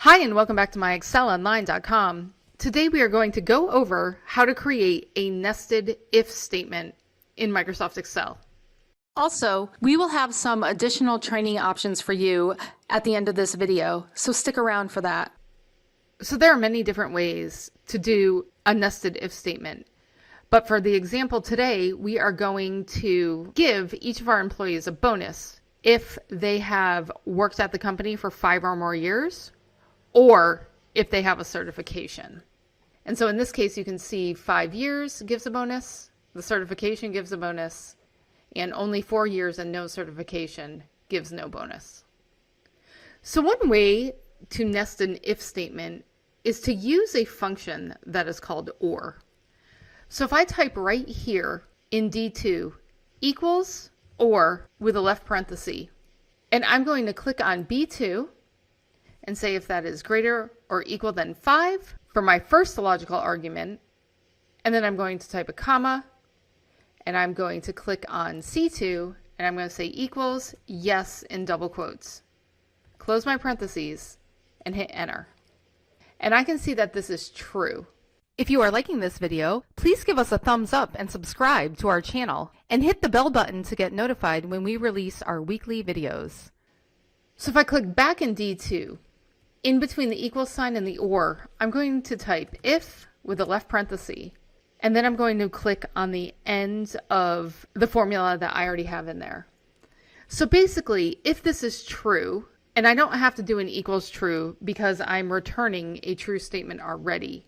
Hi, and welcome back to MyExcelOnline.com. Today we are going to go over how to create a nested if statement in Microsoft Excel. Also, we will have some additional training options for you at the end of this video, so stick around for that. So there are many different ways to do a nested if statement. But for the example today, we are going to give each of our employees a bonus if they have worked at the company for 5 or more years, or if they have a certification. And so in this case, you can see 5 years gives a bonus, the certification gives a bonus, and only 4 years and no certification gives no bonus. So one way to nest an if statement is to use a function that is called OR. So if I type right here in D2 equals OR with a left parenthesis, and I'm going to click on B2 and say if that is greater or equal than 5 for my first logical argument, and then I'm going to type a comma, and I'm going to click on C2, and I'm going to say equals yes in double quotes. Close my parentheses and hit enter. And I can see that this is true. If you are liking this video, please give us a thumbs up and subscribe to our channel, and hit the bell button to get notified when we release our weekly videos. So if I click back in D2, in between the equal sign and the OR, I'm going to type if with a left parenthesis, and then I'm going to click on the end of the formula that I already have in there. So basically, if this is true, and I don't have to do an equals true because I'm returning a true statement already.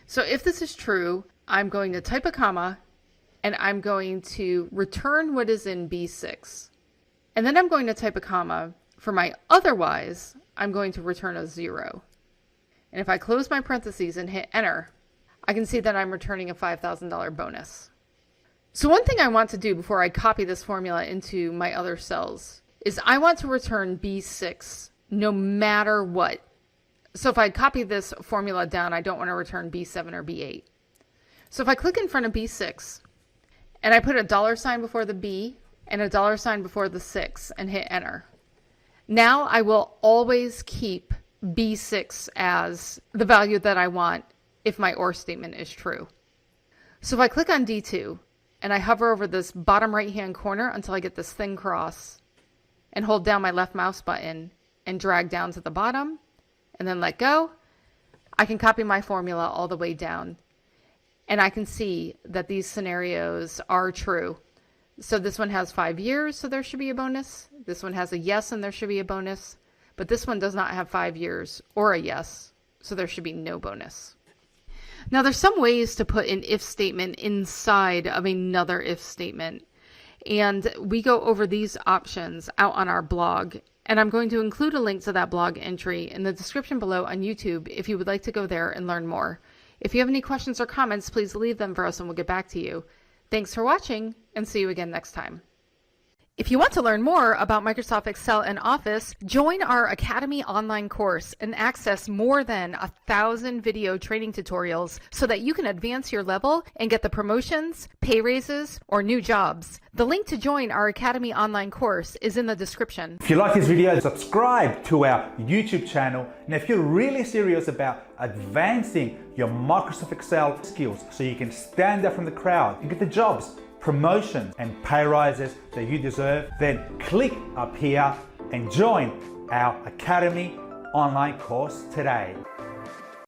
So if this is true, I'm going to type a comma, and I'm going to return what is in B6. And then I'm going to type a comma. For my otherwise, I'm going to return a 0. And if I close my parentheses and hit enter, I can see that I'm returning a $5,000 bonus. So one thing I want to do before I copy this formula into my other cells is I want to return B6 no matter what. So if I copy this formula down, I don't want to return B7 or B8. So if I click in front of B6 and I put a $sign before the B and a $sign before the 6 and hit enter, now I will always keep B6 as the value that I want if my OR statement is true. So if I click on D2 and I hover over this bottom right hand corner until I get this thin cross and hold down my left mouse button and drag down to the bottom and then let go, I can copy my formula all the way down. And I can see that these scenarios are true. So this one has 5 years, so there should be a bonus. This one has a yes, and there should be a bonus. But this one does not have 5 years or a yes, so there should be no bonus. Now there's some ways to put an if statement inside of another if statement. And we go over these options out on our blog. And I'm going to include a link to that blog entry in the description below on YouTube if you would like to go there and learn more. If you have any questions or comments, please leave them for us and we'll get back to you. Thanks for watching, and see you again next time. If you want to learn more about Microsoft Excel and Office, join our Academy online course and access more than 1,000 video training tutorials so that you can advance your level and get the promotions, pay raises, or new jobs. The link to join our Academy online course is in the description. If you like this video, subscribe to our YouTube channel. And if you're really serious about advancing your Microsoft Excel skills so you can stand out from the crowd and get the jobs, promotions and pay rises that you deserve, then click up here and join our Academy online course today.